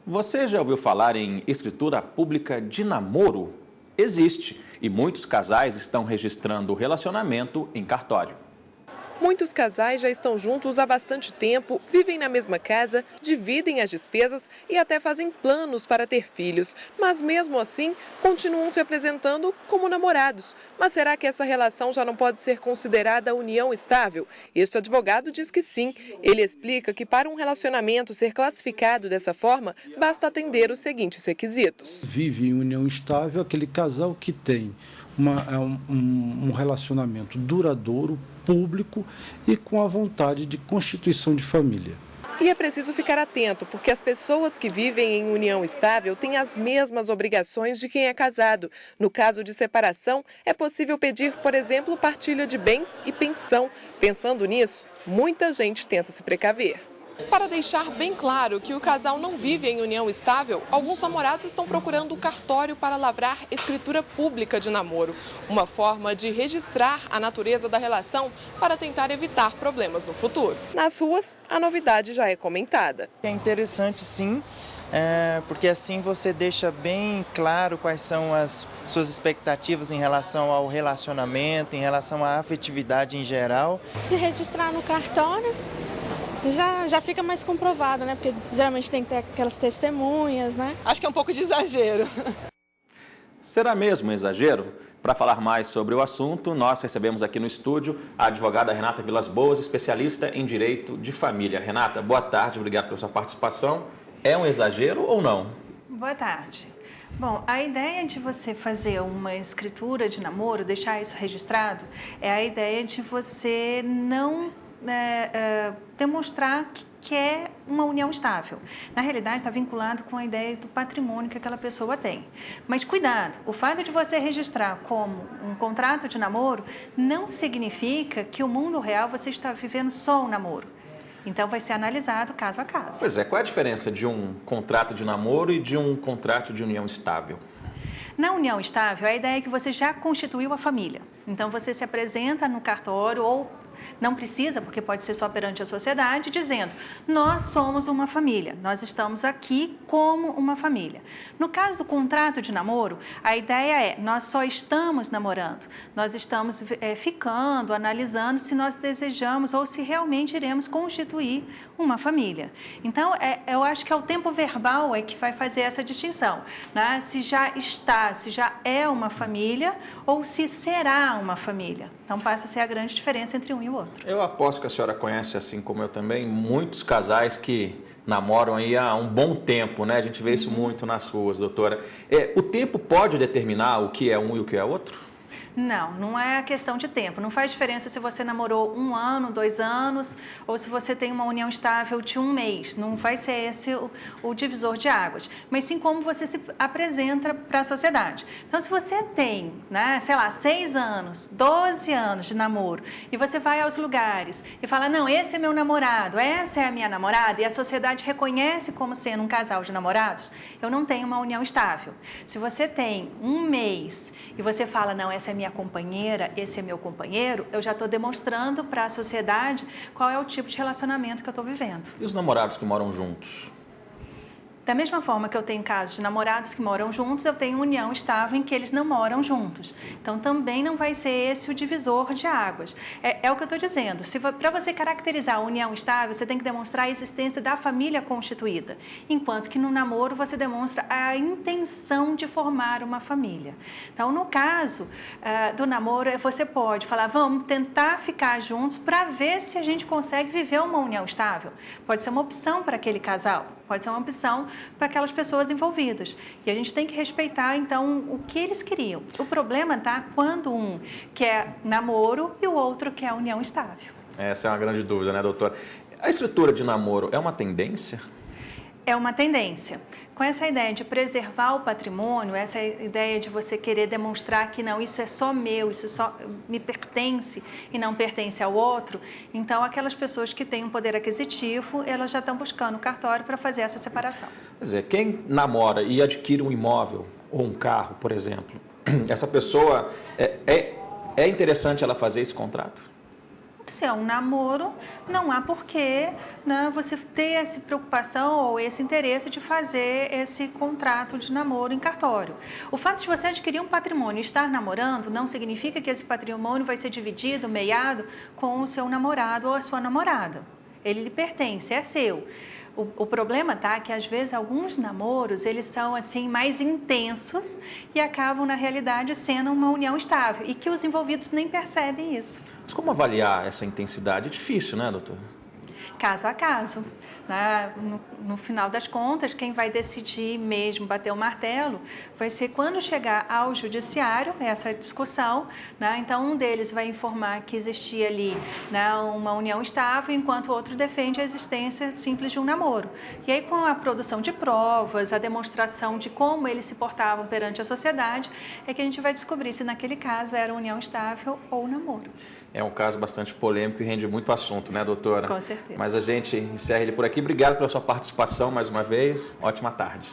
Você já ouviu falar em escritura pública de namoro? Existe, e muitos casais estão registrando o relacionamento em cartório. Muitos casais já estão juntos há bastante tempo, vivem na mesma casa, dividem as despesas e até fazem planos para ter filhos. Mas mesmo assim, continuam se apresentando como namorados. Mas será que essa relação já não pode ser considerada união estável? Este advogado diz que sim. Ele explica que para um relacionamento ser classificado dessa forma, basta atender os seguintes requisitos. Vive em união estável aquele casal que tem um relacionamento duradouro, público e com a vontade de constituição de família. E é preciso ficar atento, porque as pessoas que vivem em união estável têm as mesmas obrigações de quem é casado. No caso de separação, é possível pedir, por exemplo, partilha de bens e pensão. Pensando nisso, muita gente tenta se precaver. Para deixar bem claro que o casal não vive em união estável, alguns namorados estão procurando o cartório para lavrar escritura pública de namoro, uma forma de registrar a natureza da relação para tentar evitar problemas no futuro. Nas ruas, a novidade já é comentada. É interessante, sim, porque assim você deixa bem claro quais são as suas expectativas em relação ao relacionamento, em relação à afetividade em geral. Se registrar no cartório, já fica mais comprovado, né? Porque geralmente tem que ter aquelas testemunhas, né? Acho que é um pouco de exagero. Será mesmo um exagero? Para falar mais sobre o assunto, nós recebemos aqui no estúdio a advogada Renata Vilas Boas, especialista em direito de família. Renata, boa tarde, obrigado pela sua participação. É um exagero ou não? Boa tarde. Bom, a ideia de você fazer uma escritura de namoro, deixar isso registrado, é a ideia de você não demonstrar que é uma união estável. Na realidade, está vinculado com a ideia do patrimônio que aquela pessoa tem. Mas cuidado, o fato de você registrar como um contrato de namoro não significa que o mundo real você está vivendo só um namoro. Então, vai ser analisado caso a caso. Pois é, qual é a diferença de um contrato de namoro e de um contrato de união estável? Na união estável, a ideia é que você já constituiu a família. Então, você se apresenta no cartório ou não precisa, porque pode ser só perante a sociedade, dizendo: nós somos uma família, nós estamos aqui como uma família. No caso do contrato de namoro, a ideia é: nós só estamos namorando, nós estamos ficando, analisando se nós desejamos ou se realmente iremos constituir uma família. Então, eu acho que é o tempo verbal que vai fazer essa distinção, né? Se já é uma família ou se será uma família. Então, passa a ser a grande diferença entre um e o outro. Eu aposto que a senhora conhece, assim como eu também, muitos casais que namoram aí há um bom tempo, né? A gente vê isso muito nas ruas, doutora. O tempo pode determinar o que é um e o que é outro? Não é questão de tempo. Não faz diferença se você namorou 1 ano, 2 anos, ou se você tem uma união estável de 1 mês. Não vai ser esse o divisor de águas. Mas sim como você se apresenta para a sociedade. Então, se você tem, 6 anos, 12 anos de namoro, e você vai aos lugares e fala: não, esse é meu namorado, essa é a minha namorada, e a sociedade reconhece como sendo um casal de namorados, eu não tenho uma união estável. Se você tem 1 mês e você fala: não, essa é minha companheira, esse é meu companheiro, eu já estou demonstrando para a sociedade qual é o tipo de relacionamento que eu estou vivendo. E os namorados que moram juntos? Da mesma forma que eu tenho casos de namorados que moram juntos, eu tenho união estável em que eles não moram juntos. Então, também não vai ser esse o divisor de águas. É o que eu estou dizendo. Para você caracterizar a união estável, você tem que demonstrar a existência da família constituída. Enquanto que no namoro, você demonstra a intenção de formar uma família. Então, no caso do namoro, você pode falar: vamos tentar ficar juntos para ver se a gente consegue viver uma união estável. Pode ser uma opção para aquele casal. Pode ser uma opção para aquelas pessoas envolvidas. E a gente tem que respeitar, então, o que eles queriam. O problema está quando um quer namoro e o outro quer união estável. Essa é uma grande dúvida, né, doutora? A escritura de namoro é uma tendência? É uma tendência. Com essa ideia de preservar o patrimônio, essa ideia de você querer demonstrar que não, isso é só meu, isso só me pertence e não pertence ao outro, então aquelas pessoas que têm um poder aquisitivo, elas já estão buscando o cartório para fazer essa separação. Quer dizer, quem namora e adquire um imóvel ou um carro, por exemplo, essa pessoa, é interessante ela fazer esse contrato? Se é um namoro, não há porquê, né, você ter essa preocupação ou esse interesse de fazer esse contrato de namoro em cartório. O fato de você adquirir um patrimônio e estar namorando não significa que esse patrimônio vai ser dividido, meiado com o seu namorado ou a sua namorada. Ele lhe pertence, é seu. O problema tá que às vezes alguns namoros eles são assim mais intensos e acabam na realidade sendo uma união estável e que os envolvidos nem percebem isso. Mas como avaliar essa intensidade? É difícil, né, doutor? Caso a caso. Né? No final das contas, quem vai decidir mesmo bater o martelo vai ser quando chegar ao judiciário essa discussão. Né? Então, um deles vai informar que existia ali, né, uma união estável, enquanto o outro defende a existência simples de um namoro. E aí, com a produção de provas, a demonstração de como eles se portavam perante a sociedade, é que a gente vai descobrir se naquele caso era união estável ou namoro. É um caso bastante polêmico e rende muito assunto, né, doutora? Com certeza. Mas a gente encerra ele por aqui. Obrigado pela sua participação mais uma vez. Ótima tarde.